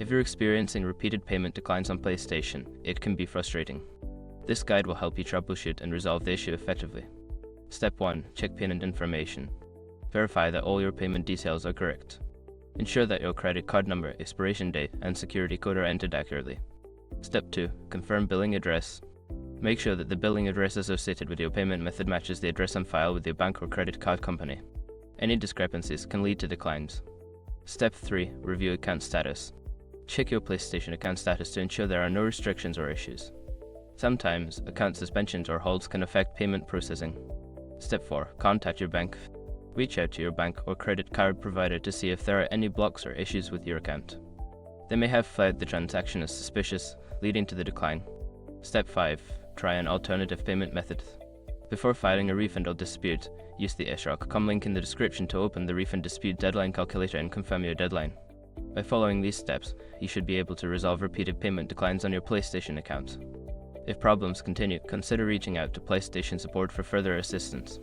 If you're experiencing repeated payment declines on PlayStation, it can be frustrating. This guide will help you troubleshoot and resolve the issue effectively. Step 1. Check payment information. Verify that all your payment details are correct. Ensure that your credit card number, expiration date, and security code are entered accurately. Step 2. Confirm billing address. Make sure that the billing address associated with your payment method matches the address on file with your bank or credit card company. Any discrepancies can lead to declines. Step 3. Review account status. Check your PlayStation account status to ensure there are no restrictions or issues. Sometimes, account suspensions or holds can affect payment processing. Step 4. Contact your bank. Reach out to your bank or credit card provider to see if there are any blocks or issues with your account. They may have flagged the transaction as suspicious, leading to the decline. Step 5. Try an alternative payment method. Before filing a refund or dispute, use the SROC.com link in the description to open the refund dispute deadline calculator and confirm your deadline. By following these steps, you should be able to resolve repeated payment declines on your PlayStation account. If problems continue, consider reaching out to PlayStation support for further assistance.